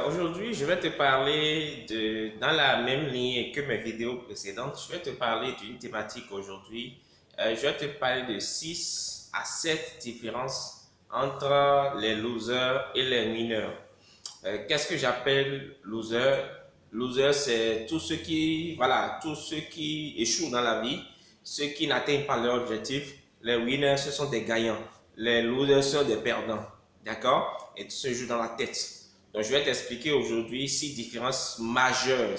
Aujourd'hui, je vais te parler dans la même ligne que mes vidéos précédentes, je vais te parler d'une thématique aujourd'hui. Je vais te parler de 6 à 7 différences entre les losers et les winners. Qu'est-ce que j'appelle loser? Loser, c'est tous ceux qui échouent dans la vie, ceux qui n'atteignent pas leur objectif. Les winners, ce sont des gagnants. Les losers sont des perdants. D'accord? Et tout se joue dans la tête. Donc, je vais t'expliquer aujourd'hui 6 différences majeures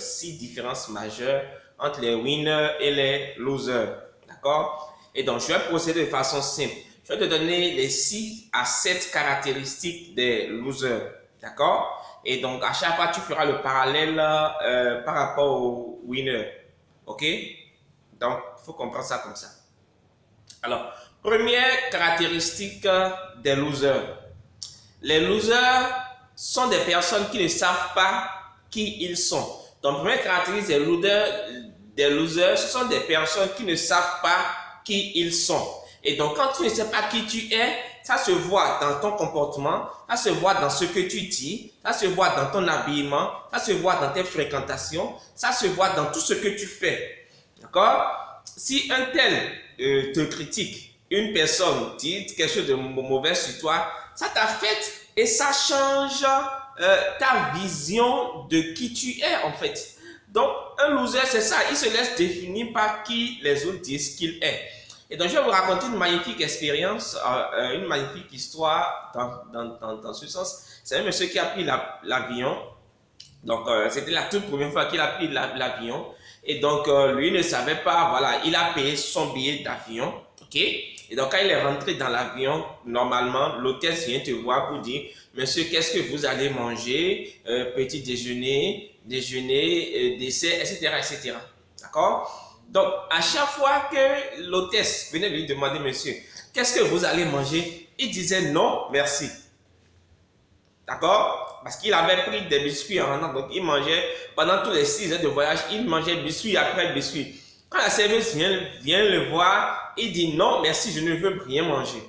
entre les winners et les losers. D'accord? Et donc, je vais procéder de façon simple. Je vais te donner les 6 à 7 caractéristiques des losers. D'accord? Et donc, à chaque fois, tu feras le parallèle par rapport aux winners. OK? Donc, il faut comprendre ça comme ça. Alors, première caractéristique des losers. Les losers sont des personnes qui ne savent pas qui ils sont. Donc, première caractéristique des losers, ce sont des personnes qui ne savent pas qui ils sont. Et donc, quand tu ne sais pas qui tu es, ça se voit dans ton comportement, ça se voit dans ce que tu dis, ça se voit dans ton habillement, ça se voit dans tes fréquentations, ça se voit dans tout ce que tu fais. D'accord? Si un tel te critique, une personne dit quelque chose de mauvais sur toi, ça t'affecte et ça change ta vision de qui tu es en fait. Donc, un loser, c'est ça, il se laisse définir par qui les autres disent qu'il est. Et donc, je vais vous raconter une magnifique expérience, une magnifique histoire dans ce sens. C'est un monsieur qui a pris l'avion. Donc, c'était la toute première fois qu'il a pris l'avion. Et donc, lui ne savait pas, voilà, il a payé son billet d'avion. OK? Et donc, quand il est rentré dans l'avion, normalement, l'hôtesse vient te voir pour dire, monsieur, qu'est-ce que vous allez manger? Petit déjeuner, dessert, etc., etc. D'accord? Donc, à chaque fois que l'hôtesse venait lui demander, monsieur, qu'est-ce que vous allez manger? Il disait non, merci. D'accord? Parce qu'il avait pris des biscuits en rentrant. Donc, il mangeait, pendant tous les 6 heures de voyage, il mangeait biscuit après biscuit. Quand la serveuse vient le voir, il dit non, merci, je ne veux rien manger.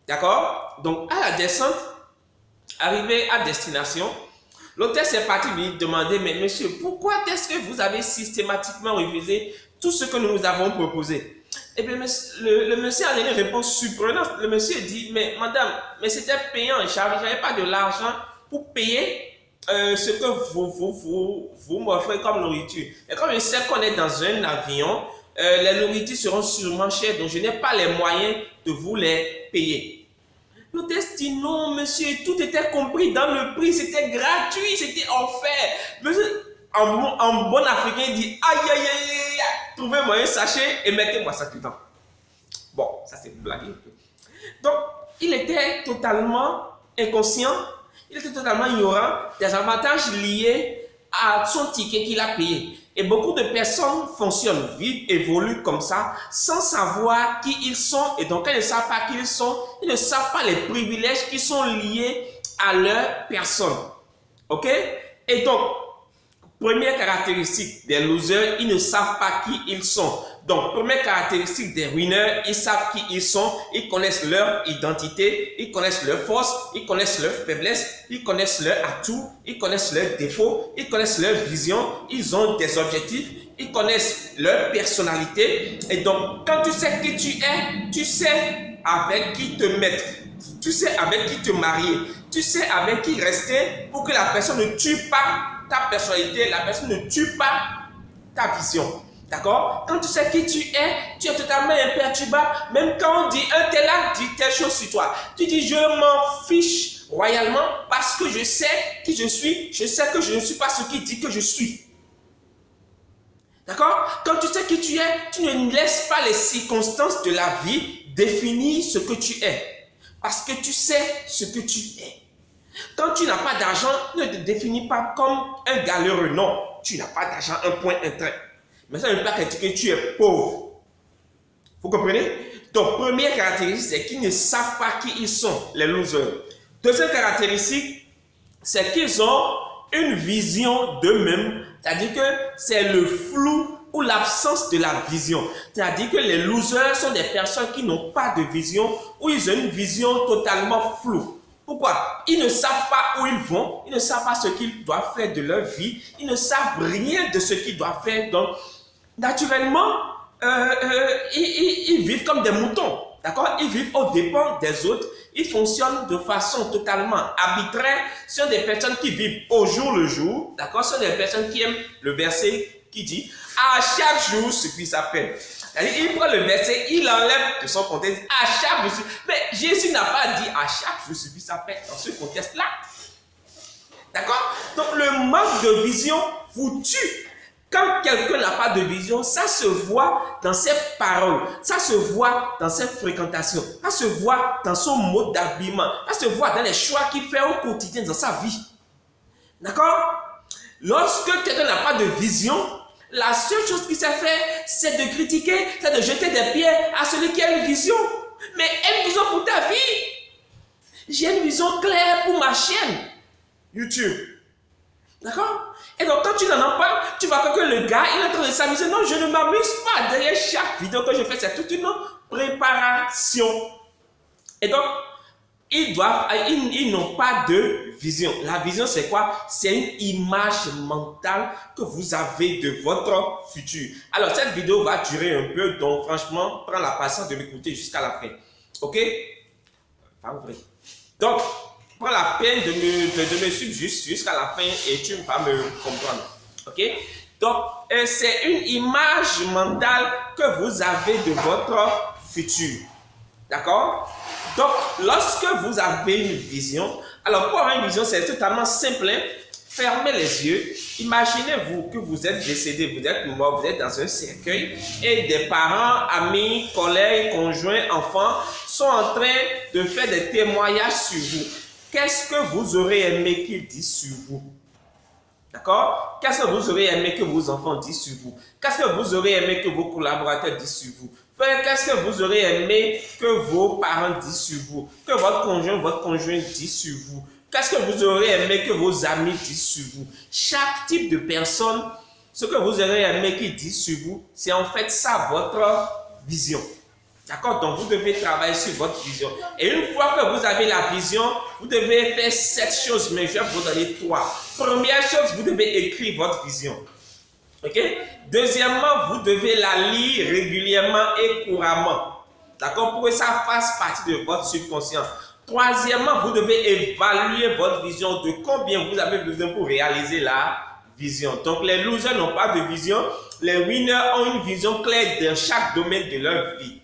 D'accord? Donc, à la descente, arrivé à destination, l'hôtesse est parti lui demander, mais monsieur, pourquoi est-ce que vous avez systématiquement refusé tout ce que nous vous avons proposé? Et bien, le monsieur a donné une réponse surprenante. Le monsieur dit, mais madame, mais c'était payant, je n'avais pas de l'argent pour payer ce que vous m'offrez comme nourriture. Et comme je sais qu'on est dans un avion, les nourritures seront sûrement chères, donc je n'ai pas les moyens de vous les payer. L'hôtesse dit non, monsieur, tout était compris dans le prix, c'était gratuit, c'était offert. Monsieur, en bon africain, il dit aïe, aïe, aïe, trouvez-moi un sachet et mettez-moi ça dedans. Bon, ça c'est blague un peu. Donc, il était totalement inconscient, il était totalement ignorant des avantages liés à son ticket qu'il a payé. Et beaucoup de personnes fonctionnent, vivent, évoluent comme ça, sans savoir qui ils sont. Et donc, quand ils ne savent pas qui ils sont, ils ne savent pas les privilèges qui sont liés à leur personne. OK? Et donc, première caractéristique des losers, ils ne savent pas qui ils sont. Donc, première caractéristique des winners, ils savent qui ils sont, ils connaissent leur identité, ils connaissent leurs forces, ils connaissent leurs faiblesses, ils connaissent leurs atouts, ils connaissent leurs défauts, ils connaissent leur vision, ils ont des objectifs, ils connaissent leur personnalité. Et donc, quand tu sais qui tu es, tu sais avec qui te mettre, tu sais avec qui te marier, tu sais avec qui rester pour que la personne ne tue pas ta personnalité, la personne ne tue pas ta vision. D'accord? Quand tu sais qui tu es totalement imperturbable. Même quand on dit un tel a dit telle chose sur toi, tu dis je m'en fiche royalement parce que je sais qui je suis, je sais que je ne suis pas ce qu'il dit que je suis. D'accord? Quand tu sais qui tu es, tu ne laisses pas les circonstances de la vie définir ce que tu es. Parce que tu sais ce que tu es. Quand tu n'as pas d'argent, ne te définis pas comme un galéreux. Non, tu n'as pas d'argent, un point, un trait. Mais ça ne veut pas dire que tu es pauvre. Vous comprenez? Donc, première caractéristique, c'est qu'ils ne savent pas qui ils sont, les losers. Deuxième caractéristique, c'est qu'ils ont une vision d'eux-mêmes. C'est-à-dire que c'est le flou ou l'absence de la vision. C'est-à-dire que les losers sont des personnes qui n'ont pas de vision ou ils ont une vision totalement floue. Pourquoi? Ils ne savent pas où ils vont, ils ne savent pas ce qu'ils doivent faire de leur vie, ils ne savent rien de ce qu'ils doivent faire. Donc, naturellement, ils vivent comme des moutons. D'accord? Ils vivent aux dépens des autres. Ils fonctionnent de façon totalement arbitraire. Ce sont des personnes qui vivent au jour le jour. D'accord? Ce sont des personnes qui aiment le verset qui dit à chaque jour suffit sa peine. Il prend le verset, il enlève de son contexte à chaque jour. Mais Jésus n'a pas dit à chaque jour suffit sa peine dans ce contexte-là. D'accord? Donc le manque de vision vous tue. Quand quelqu'un n'a pas de vision, ça se voit dans ses paroles, ça se voit dans ses fréquentations, ça se voit dans son mode d'habillement, ça se voit dans les choix qu'il fait au quotidien dans sa vie. D'accord? Lorsque quelqu'un n'a pas de vision, la seule chose qu'il sait faire, c'est de critiquer, c'est de jeter des pierres à celui qui a une vision. Mais une vision pour ta vie. J'ai une vision claire pour ma chaîne YouTube. D'accord? Et donc, quand tu n'en as pas, tu vois que le gars, il est en train de s'amuser. Non, je ne m'amuse pas. Derrière chaque vidéo que je fais, c'est toute une préparation. Et donc, ils n'ont pas de vision. La vision, c'est quoi? C'est une image mentale que vous avez de votre futur. Alors, cette vidéo va durer un peu. Donc, franchement, prends la patience de m'écouter jusqu'à la fin. OK? Donc, prends la peine de me suivre jusqu'à la fin et tu vas me comprendre. Ok? Donc, c'est une image mentale que vous avez de votre futur. D'accord? Donc, lorsque vous avez une vision, alors pour avoir une vision, c'est totalement simple. Hein? Fermez les yeux. Imaginez-vous que vous êtes décédé, vous êtes mort, vous êtes dans un cercueil et des parents, amis, collègues, conjoints, enfants sont en train de faire des témoignages sur vous. Qu'est-ce que vous aurez aimé qu'ils disent sur vous? D'accord? Qu'est-ce que vous aurez aimé que vos enfants disent sur vous? Qu'est-ce que vous aurez aimé que vos collaborateurs disent sur vous? Qu'est-ce que vous aurez aimé que vos parents disent sur vous? Que votre conjoint dit sur vous? Qu'est-ce que vous aurez aimé que vos amis disent sur vous? Chaque type de personne, ce que vous aurez aimé qu'ils disent sur vous, c'est en fait ça votre vision. D'accord? Donc, vous devez travailler sur votre vision. Et une fois que vous avez la vision, vous devez faire 7 choses, mais je vais vous donner 3. Première chose, vous devez écrire votre vision. OK? Deuxièmement, vous devez la lire régulièrement et couramment. D'accord? Pour que ça fasse partie de votre subconscient. Troisièmement, vous devez évaluer votre vision de combien vous avez besoin pour réaliser la vision. Donc, les losers n'ont pas de vision. Les winners ont une vision claire dans chaque domaine de leur vie.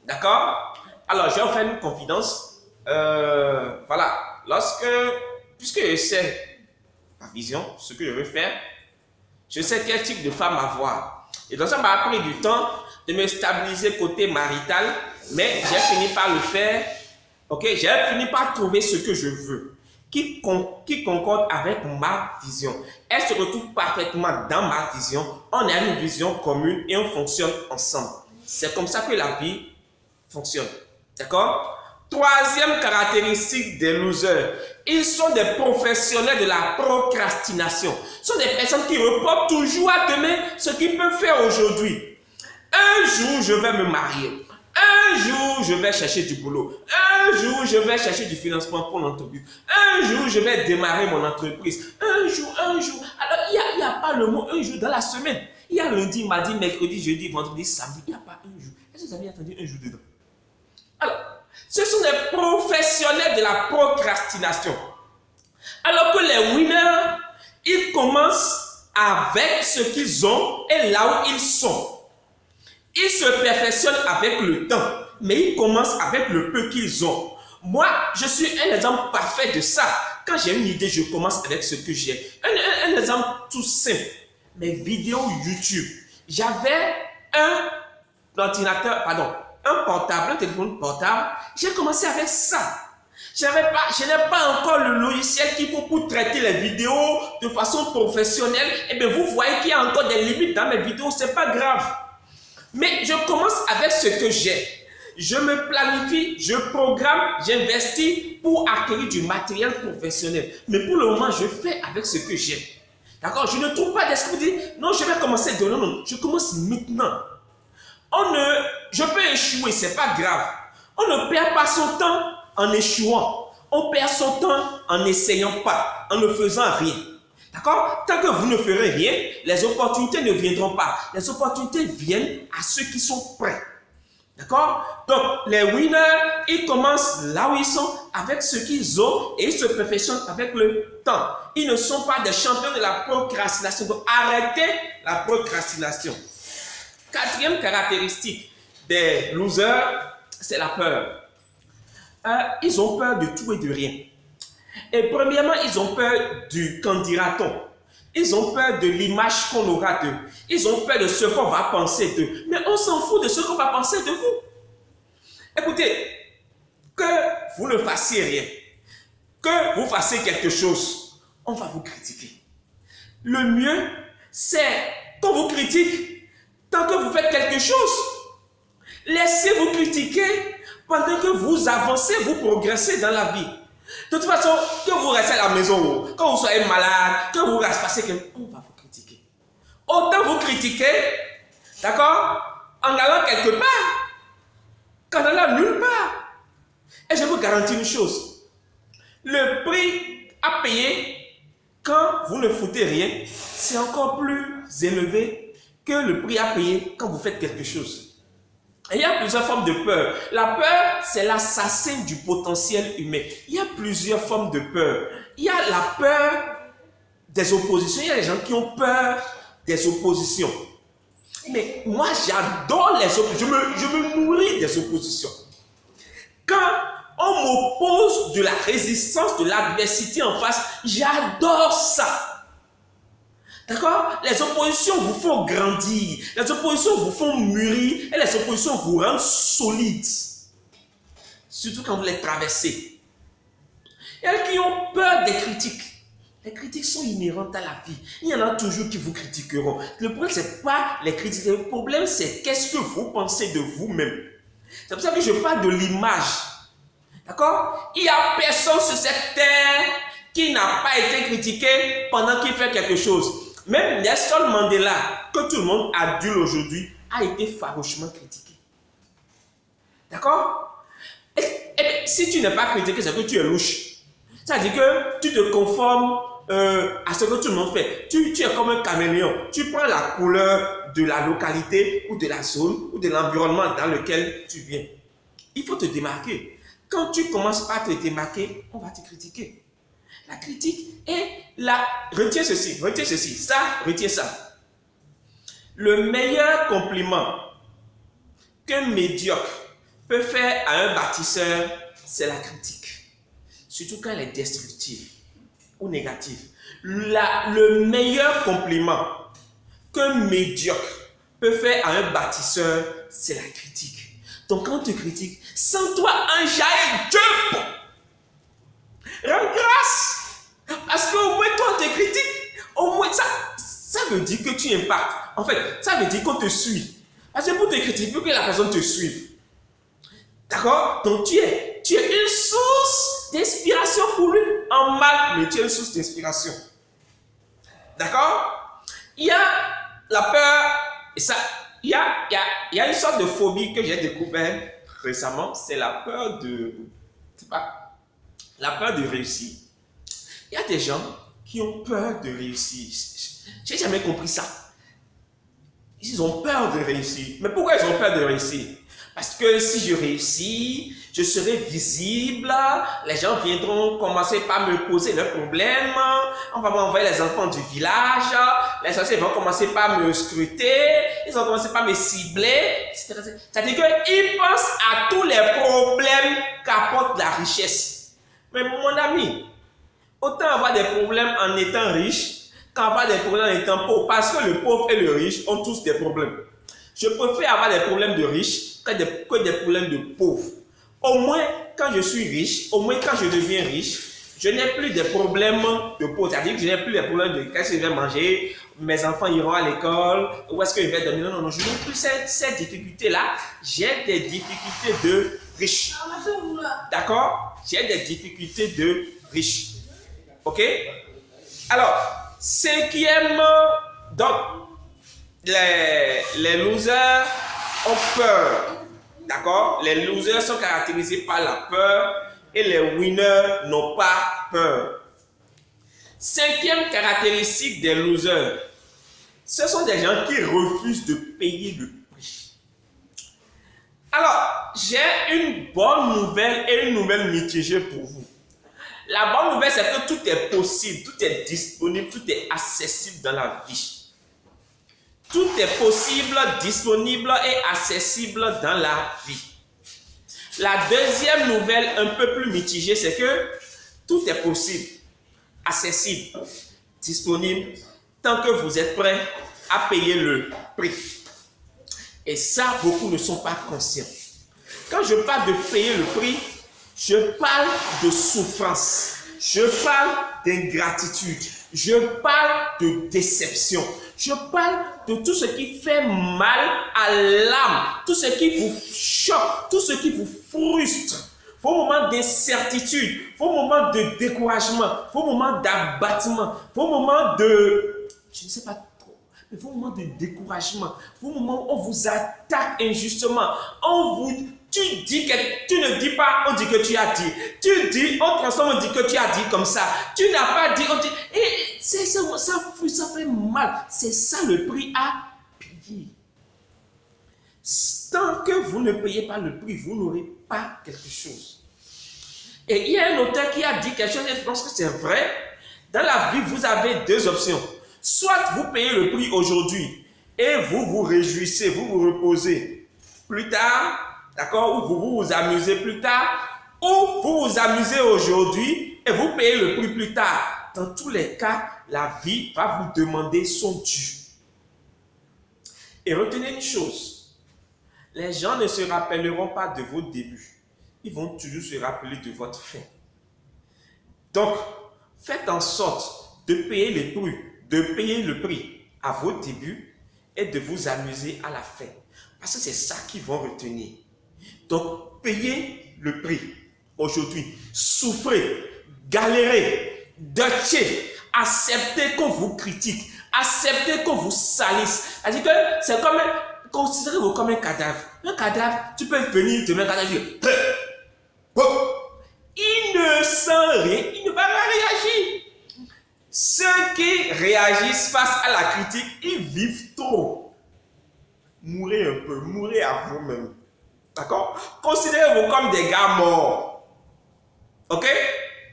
D'accord? Alors, je vais vous faire une confidence. Voilà. Puisque je sais ma vision, ce que je veux faire, je sais quel type de femme avoir. Et donc, ça m'a pris du temps de me stabiliser côté marital, mais j'ai fini par le faire. Ok? J'ai fini par trouver ce que je veux, qui concorde avec ma vision. Elle se retrouve parfaitement dans ma vision. On a une vision commune et on fonctionne ensemble. C'est comme ça que la vie fonctionne. D'accord? Troisième caractéristique des losers, ils sont des professionnels de la procrastination. Ce sont des personnes qui reportent toujours à demain ce qu'ils peuvent faire aujourd'hui. Un jour, je vais me marier. Un jour, je vais chercher du boulot. Un jour, je vais chercher du financement pour l'entreprise. Un jour, je vais démarrer mon entreprise. Un jour. Alors, il n'y a pas le mot un jour dans la semaine. Il y a lundi, mardi, mercredi, jeudi, vendredi, samedi. Il n'y a pas un jour. Est-ce que vous avez entendu un jour dedans? Alors, ce sont des professionnels de la procrastination. Alors que les winners, ils commencent avec ce qu'ils ont et là où ils sont. Ils se perfectionnent avec le temps, mais ils commencent avec le peu qu'ils ont. Moi, je suis un exemple parfait de ça. Quand j'ai une idée, je commence avec ce que j'ai. Un exemple tout simple. Mes vidéos YouTube. J'avais un portable, un téléphone portable. J'ai commencé avec ça. Je n'ai pas encore le logiciel qu'il faut pour traiter les vidéos de façon professionnelle. Et bien, vous voyez qu'il y a encore des limites dans mes vidéos. Ce n'est pas grave. Mais je commence avec ce que j'ai. Je me planifie, je programme, j'investis pour acquérir du matériel professionnel. Mais pour le moment, je fais avec ce que j'ai. D'accord? Je ne trouve pas d'esprit de dire, non, je vais commencer de non, je commence maintenant. Je peux échouer, ce n'est pas grave. On ne perd pas son temps en échouant. On perd son temps en n'essayant pas, en ne faisant rien. D'accord? Tant que vous ne ferez rien, les opportunités ne viendront pas. Les opportunités viennent à ceux qui sont prêts. D'accord? Donc, les winners, ils commencent là où ils sont, avec ce qu'ils ont, et ils se perfectionnent avec le temps. Ils ne sont pas des champions de la procrastination. Donc, arrêtez la procrastination. Quatrième caractéristique des losers, c'est la peur. Ils ont peur de tout et de rien. Et premièrement, ils ont peur du qu'en dira-t-on. Ils ont peur de l'image qu'on aura d'eux. Ils ont peur de ce qu'on va penser d'eux. Mais on s'en fout de ce qu'on va penser de vous. Écoutez, que vous ne fassiez rien, que vous fassiez quelque chose, on va vous critiquer. Le mieux, c'est qu'on vous critique tant que vous faites quelque chose. Laissez-vous critiquer pendant que vous avancez, vous progressez dans la vie. De toute façon, que vous restez à la maison, quand vous soyez malade, que vous fassiez quelque chose, on va vous critiquer. Autant vous critiquer, d'accord, en allant quelque part, qu'en allant nulle part. Et je vous garantis une chose, le prix à payer quand vous ne foutez rien, c'est encore plus élevé que le prix à payer quand vous faites quelque chose. Et il y a plusieurs formes de peur. La peur, c'est l'assassin du potentiel humain. Il y a plusieurs formes de peur. Il y a la peur des oppositions. Il y a des gens qui ont peur des oppositions. Mais moi, j'adore les oppositions. Je me nourris des oppositions. Quand on m'oppose de la résistance, de l'adversité en face, j'adore ça. D'accord? Les oppositions vous font grandir, les oppositions vous font mûrir et les oppositions vous rendent solides. Surtout quand vous les traversez. Il y a qui ont peur des critiques. Les critiques sont inhérentes à la vie. Il y en a toujours qui vous critiqueront. Le problème, ce n'est pas les critiques. Le problème, c'est qu'est-ce que vous pensez de vous-même. C'est pour ça que je parle de l'image. D'accord? Il n'y a personne sur cette terre qui n'a pas été critiqué pendant qu'il fait quelque chose. Même Nelson Mandela, que tout le monde adule aujourd'hui, a été farouchement critiqué. D'accord? Et si tu n'es pas critiqué, c'est que tu es louche. C'est-à-dire que tu te conformes à ce que tout le monde fait. Tu es comme un caméléon. Tu prends la couleur de la localité ou de la zone ou de l'environnement dans lequel tu viens. Il faut te démarquer. Quand tu commences par te démarquer, on va te critiquer. La critique est la... Retiens ceci, ça, retiens ça. Le meilleur compliment qu'un médiocre peut faire à un bâtisseur, c'est la critique. Surtout quand elle est destructive ou négative. Le meilleur compliment qu'un médiocre peut faire à un bâtisseur, c'est la critique. Donc quand tu critiques, sens-toi un jaillit Dieu. Rends grâce. Parce qu'au moins toi on te critique. Au moins ça veut dire que tu impactes. En fait, ça veut dire qu'on te suit. Parce que pour te critiquer, il faut que la personne te suive. D'accord? Donc tu es une source d'inspiration pour lui. En mal, mais tu es une source d'inspiration. D'accord? Il y a la peur. Et ça, il y a une sorte de phobie que j'ai découvert récemment. C'est la peur de... la peur de réussir. Il y a des gens qui ont peur de réussir. Je n'ai jamais compris ça. Ils ont peur de réussir. Mais pourquoi ils ont peur de réussir? Parce que si je réussis, je serai visible, les gens viendront commencer par me poser leurs problèmes, on va m'envoyer les enfants du village, les sorciers vont commencer par me scruter, ils vont commencer par me cibler, etc. C'est-à-dire qu'ils pensent à tous les problèmes qu'apporte la richesse. Mais mon ami, autant avoir des problèmes en étant riche qu'avoir des problèmes en étant pauvre, parce que le pauvre et le riche ont tous des problèmes. Je préfère avoir des problèmes de riches que des problèmes de pauvres. Au moins, quand je suis riche, au moins quand je deviens riche, je n'ai plus de problèmes de pauvre. C'est-à-dire que je n'ai plus de problèmes de qu'est-ce que je vais manger, mes enfants iront à l'école, où est-ce que je vais dormir. Non, je n'ai plus ces difficultés-là. J'ai des difficultés de riche. D'accord? J'ai des difficultés de riche. Ok? Alors, cinquième, donc, les losers ont peur. D'accord? Les losers sont caractérisés par la peur et les winners n'ont pas peur. Cinquième caractéristique des losers, ce sont des gens qui refusent de payer le prix. Alors, j'ai une bonne nouvelle et une nouvelle mitigée pour vous. La bonne nouvelle, c'est que tout est possible, tout est disponible, tout est accessible dans la vie. Tout est possible, disponible et accessible dans la vie. La deuxième nouvelle, un peu plus mitigée, c'est que tout est possible, accessible, disponible, tant que vous êtes prêt à payer le prix. Et ça, beaucoup ne sont pas conscients. Quand je parle de payer le prix, je parle de souffrance, je parle d'ingratitude, je parle de déception, je parle de tout ce qui fait mal à l'âme, tout ce qui vous choque, tout ce qui vous frustre, vos moments d'incertitude, vos moments de découragement, vos moments d'abattement, vos moments de, je ne sais pas trop, mais vos moments de découragement, vos moments où on vous attaque injustement, tu ne dis pas, on dit que tu as dit. Tu dis, on transforme, on dit que tu as dit comme ça. Tu n'as pas dit, on dit. Et ça fait mal. C'est ça le prix à payer. Tant que vous ne payez pas le prix, vous n'aurez pas quelque chose. Et il y a un auteur qui a dit quelque chose, et je pense que c'est vrai. Dans la vie, vous avez deux options. Soit vous payez le prix aujourd'hui et vous vous réjouissez, vous vous reposez. Plus tard, d'accord, ou vous vous amusez plus tard, ou vous vous amusez aujourd'hui et vous payez le prix plus tard. Dans tous les cas, la vie va vous demander son dû. Et retenez une chose, les gens ne se rappelleront pas de vos débuts. Ils vont toujours se rappeler de votre fin. Donc, faites en sorte de payer le prix à vos débuts et de vous amuser à la fin. Parce que c'est ça qu'ils vont retenir. Donc, payez le prix aujourd'hui. Souffrez, galérez, dutchez, acceptez qu'on vous critique, acceptez qu'on vous salisse. C'est-à-dire que c'est comme, considérez-vous comme un cadavre. Un cadavre, tu peux venir te mettre un cadavre. Il ne sent rien, il ne va pas réagir. Ceux qui réagissent face à la critique, ils vivent trop. Mourez un peu, mourez à vous-même. D'accord? Considérez-vous comme des gars morts. Ok?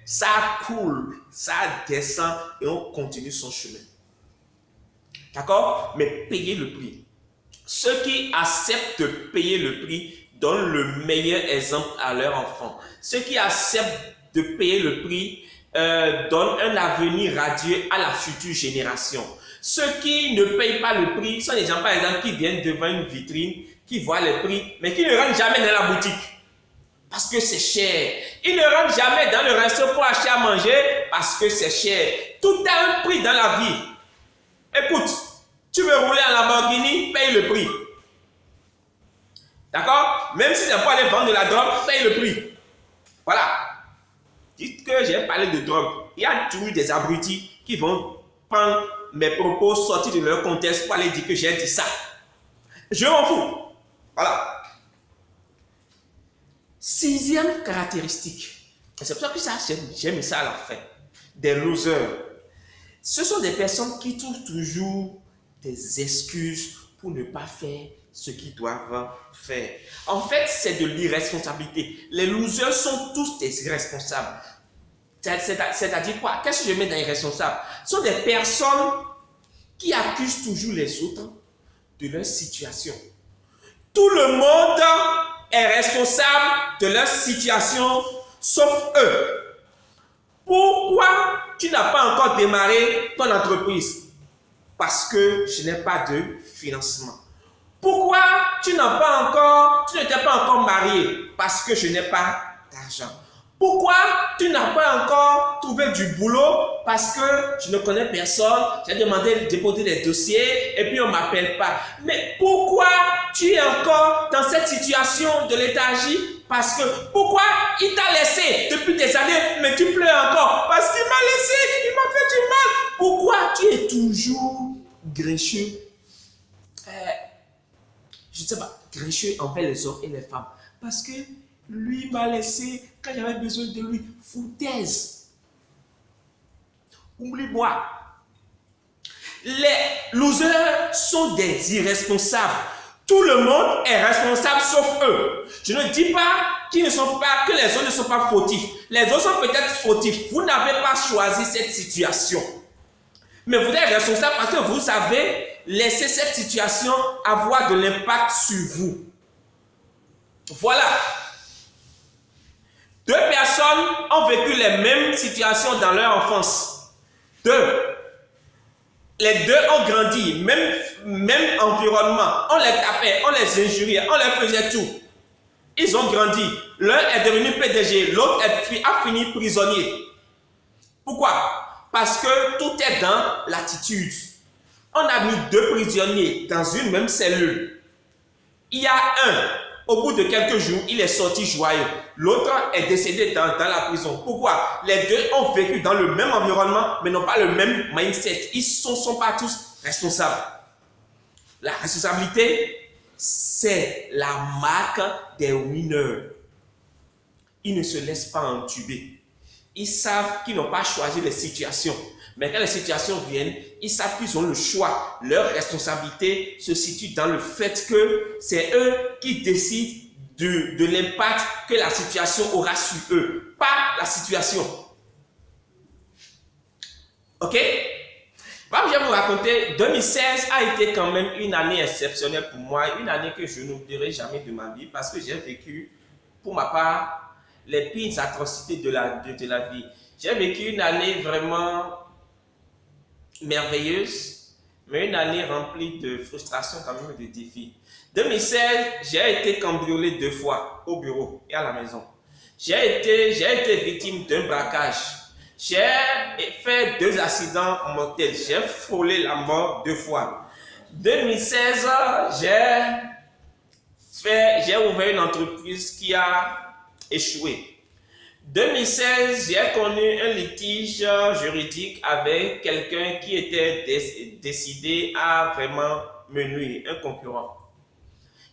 Ça coule, ça descend et on continue son chemin. D'accord? Mais payez le prix. Ceux qui acceptent de payer le prix donnent le meilleur exemple à leurs enfants. Ceux qui acceptent de payer le prix donnent un avenir radieux à la future génération. Ceux qui ne payent pas le prix sont des gens, par exemple, qui viennent devant une vitrine, qui voient le prix, mais qui ne rentrent jamais dans la boutique parce que c'est cher. Ils ne rentrent jamais dans le restaurant pour acheter à manger parce que c'est cher. Tout a un prix dans la vie. Écoute, tu veux rouler en Lamborghini, paye le prix. D'accord? Même si c'est pour aller vendre de la drogue, paye le prix. Voilà. Dites que j'ai parlé de drogue. Il y a toujours des abrutis qui vont prendre mes propos sortis de leur contexte pour aller dire que j'ai dit ça. Je m'en fous. Voilà. Sixième caractéristique. C'est pour ça que ça, j'ai mis ça à la fin. Des losers. Ce sont des personnes qui trouvent toujours des excuses pour ne pas faire ce qu'ils doivent faire. En fait, c'est de l'irresponsabilité. Les losers sont tous des irresponsables. C'est-à-dire quoi? Qu'est-ce que je mets dans irresponsable? Ce sont des personnes qui accusent toujours les autres de leur situation. Tout le monde est responsable de leur situation, sauf eux. Pourquoi tu n'as pas encore démarré ton entreprise? Parce que je n'ai pas de financement. Pourquoi tu ne t'es pas encore marié? Parce que je n'ai pas d'argent. Pourquoi tu n'as pas encore trouvé du boulot? Parce que je ne connais personne, j'ai demandé de déposer des dossiers et puis on ne m'appelle pas. Mais pourquoi tu es encore dans cette situation de léthargie? Parce que pourquoi il t'a laissé depuis des années, mais tu pleures encore? Parce qu'il m'a laissé, il m'a fait du mal. Pourquoi tu es toujours grincheux? Je ne sais pas, grincheux envers les hommes et les femmes. Parce que Lui m'a laissé quand j'avais besoin de lui. Foutaise. Oublie-moi. Les losers sont des irresponsables. Tout le monde est responsable sauf eux. Je ne dis pas que les autres ne sont pas fautifs. Les autres sont peut-être fautifs. Vous n'avez pas choisi cette situation. Mais vous êtes responsable parce que vous avez laissé cette situation avoir de l'impact sur vous. Voilà. Deux personnes ont vécu les mêmes situations dans leur enfance. Les deux ont grandi, même environnement. On les tapait, on les injuriait, on les faisait tout. Ils ont grandi. L'un est devenu PDG, l'autre a fini prisonnier. Pourquoi? Parce que tout est dans l'attitude. On a mis deux prisonniers dans une même cellule. Il y a un, au bout de quelques jours, il est sorti joyeux. L'autre est décédé dans la prison. Pourquoi? Les deux ont vécu dans le même environnement, mais n'ont pas le même mindset. Ils ne sont pas tous responsables. La responsabilité, c'est la marque des winners. Ils ne se laissent pas entuber. Ils savent qu'ils n'ont pas choisi les situations. Mais quand les situations viennent, ils savent qu'ils ont le choix. Leur responsabilité se situe dans le fait que c'est eux qui décident de l'impact que la situation aura sur eux, pas la situation. Ok? Je vais vous raconter, 2016 a été quand même une année exceptionnelle pour moi, une année que je n'oublierai jamais de ma vie parce que j'ai vécu, pour ma part, les pires atrocités de la vie. J'ai vécu une année vraiment merveilleuse, mais une année remplie de frustration, quand même de défis. 2016, j'ai été cambriolé 2 fois au bureau et à la maison. J'ai été victime d'un braquage. J'ai fait 2 accidents mortels. J'ai frôlé la mort 2 fois. 2016, j'ai ouvert une entreprise qui a échoué. 2016, j'ai connu un litige juridique avec quelqu'un qui était décidé à vraiment me nuire, un concurrent.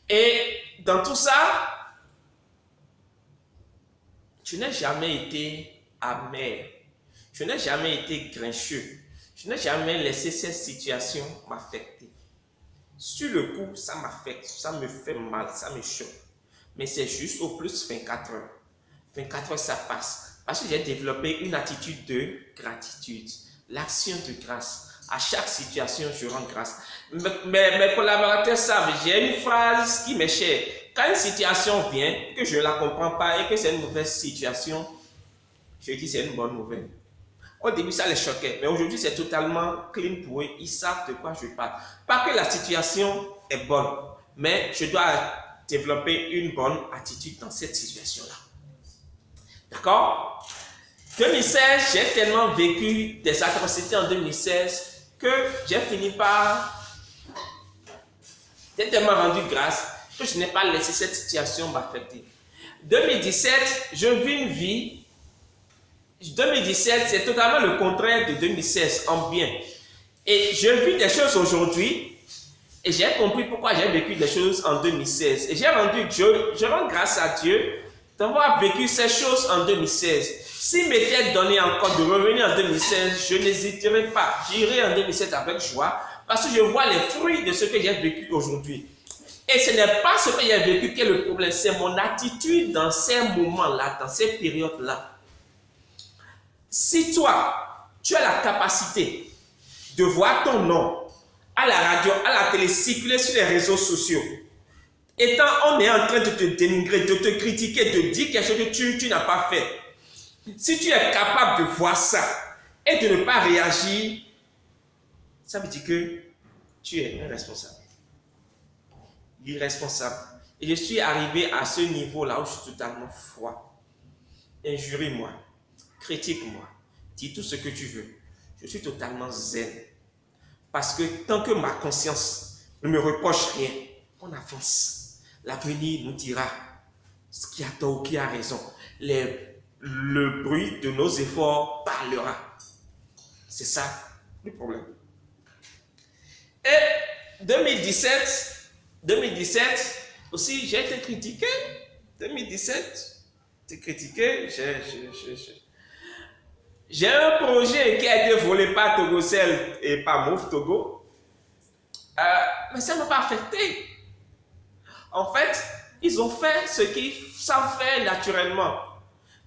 Et dans tout ça, je n'ai jamais été amer. Je n'ai jamais été grincheux. Je n'ai jamais laissé cette situation m'affecter. Sur le coup, ça m'affecte, ça me fait mal, ça me choque. Mais c'est juste au plus 24 heures. 24 heures, ça passe. Parce que j'ai développé une attitude de gratitude. L'action de grâce. À chaque situation, je rends grâce. Mes collaborateurs savent, j'ai une phrase qui m'est chère. Quand une situation vient, que je ne la comprends pas et que c'est une mauvaise situation, je dis c'est une bonne nouvelle. Au début, ça les choquait, mais aujourd'hui, c'est totalement clean pour eux. Ils savent de quoi je parle. Pas que la situation est bonne, mais je dois développer une bonne attitude dans cette situation-là. D'accord? 2016, j'ai tellement vécu des atrocités en 2016 que j'ai fini par... J'ai tellement rendu grâce que je n'ai pas laissé cette situation m'affecter. 2017, je vis une vie. 2017, c'est totalement le contraire de 2016 en bien. Et je vis des choses aujourd'hui et j'ai compris pourquoi j'ai vécu des choses en 2016. Et je rends grâce à Dieu d'avoir vécu ces choses en 2016. S'il m'était donné encore de revenir en 2016, je n'hésiterai pas. J'irai en 2016 avec joie parce que je vois les fruits de ce que j'ai vécu aujourd'hui. Et ce n'est pas ce que j'ai vécu qui est le problème, c'est mon attitude dans ces moments-là, dans ces périodes-là. Si toi, tu as la capacité de voir ton nom à la radio, à la télé, circuler sur les réseaux sociaux, étant on est en train de te dénigrer, de te critiquer, de dire quelque chose que tu n'as pas fait, si tu es capable de voir ça et de ne pas réagir, ça veut dire que tu es irresponsable. Irresponsable. Et je suis arrivé à ce niveau-là où je suis totalement froid. Injurie-moi. Critique-moi, dis tout ce que tu veux. Je suis totalement zen. Parce que tant que ma conscience ne me reproche rien, on avance. L'avenir nous dira ce qui a tort ou qui a raison. Le bruit de nos efforts parlera. C'est ça le problème. Et 2017 aussi, j'ai été critiqué. 2017, tu critiqué. J'ai un projet qui a été volé par Togocel et par Move Togo. Mais ça ne m'a pas affecté. En fait, ils ont fait ce qu'ils savent faire naturellement.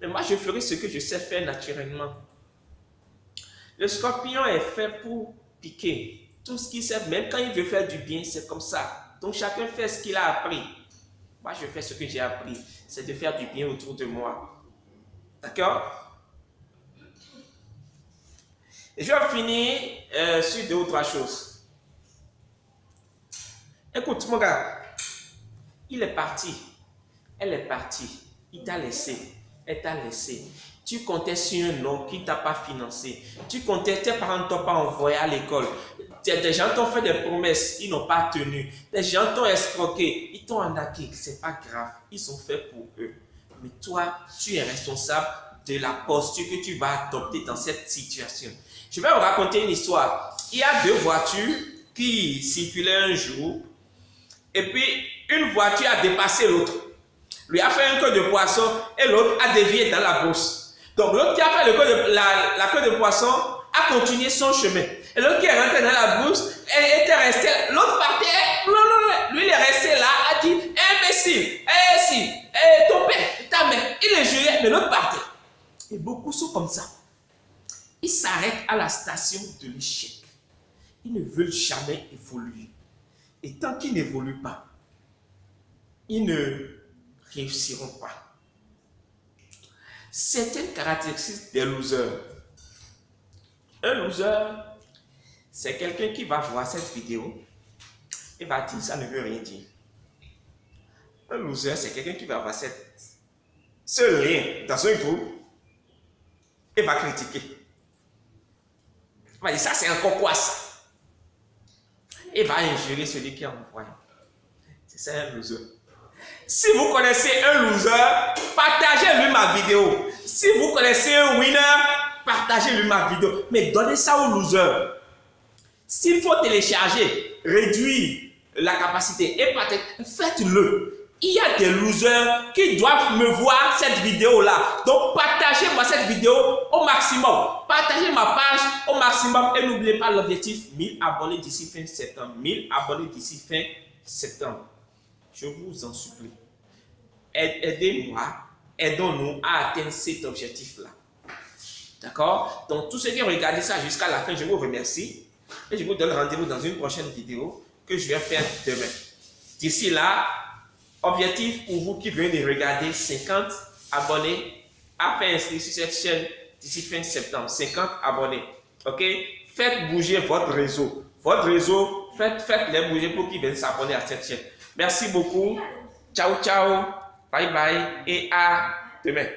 Mais moi, je ferai ce que je sais faire naturellement. Le scorpion est fait pour piquer. Tout ce qu'il sait, même quand il veut faire du bien, c'est comme ça. Donc chacun fait ce qu'il a appris. Moi, je fais ce que j'ai appris. C'est de faire du bien autour de moi. D'accord? Et je vais finir sur 2 ou 3 choses. Écoute, mon gars, il est parti. Elle est partie. Il t'a laissé. Elle t'a laissé. Tu comptais sur un homme qui ne t'a pas financé. Tu comptais, tes parents ne t'ont pas envoyé à l'école. Des gens t'ont fait des promesses, ils n'ont pas tenu. Des gens t'ont escroqué, ils t'ont arnaqué. C'est pas grave, ils sont faits pour eux. Mais toi, tu es responsable de la posture que tu vas adopter dans cette situation. Je vais vous raconter une histoire. Il y a 2 voitures qui circulaient un jour. Et puis, une voiture a dépassé l'autre. Lui a fait un queue de poisson et l'autre a dévié dans la bourse. Donc, l'autre qui a fait la queue de poisson a continué son chemin. Et l'autre qui est rentré dans la bourse était resté. L'autre partait. Lui, il est resté là, a dit imbécile, ton père, ta mère. Il est juré, mais l'autre partait. Et beaucoup sont comme ça. Ils s'arrêtent à la station de l'échec. Ils ne veulent jamais évoluer. Et tant qu'ils n'évoluent pas, ils ne réussiront pas. Certaines caractéristiques des losers. Un loser, c'est quelqu'un qui va voir cette vidéo et va dire ça ne veut rien dire. Un loser, c'est quelqu'un qui va voir ce lien dans un groupe et va critiquer. Il va dire ça c'est encore quoi ça? Et va injurer celui qui a envoyé. C'est ça un loser. Si vous connaissez un loser, partagez-lui ma vidéo. Si vous connaissez un winner, partagez-lui ma vidéo. Mais donnez ça au loser. S'il faut télécharger, réduire la capacité et partager, faites-le. Il y a des losers qui doivent me voir cette vidéo-là. Donc, partagez-moi cette vidéo au maximum. Partagez ma page au maximum. Et n'oubliez pas l'objectif 1000 abonnés d'ici fin septembre. 1000 abonnés d'ici fin septembre. Je vous en supplie. Aidez-moi, aidons-nous à atteindre cet objectif-là. D'accord? Donc, tous ceux qui ont regardé ça jusqu'à la fin, je vous remercie. Et je vous donne rendez-vous dans une prochaine vidéo que je vais faire demain. D'ici là, objectif pour vous qui venez de regarder, 50 abonnés à faire inscrire sur cette chaîne d'ici fin septembre. 50 abonnés. Ok? Faites bouger votre réseau. Votre réseau, faites-les bouger pour qu'ils viennent s'abonner à cette chaîne. Merci beaucoup. Ciao, ciao. Bye bye. Et à demain.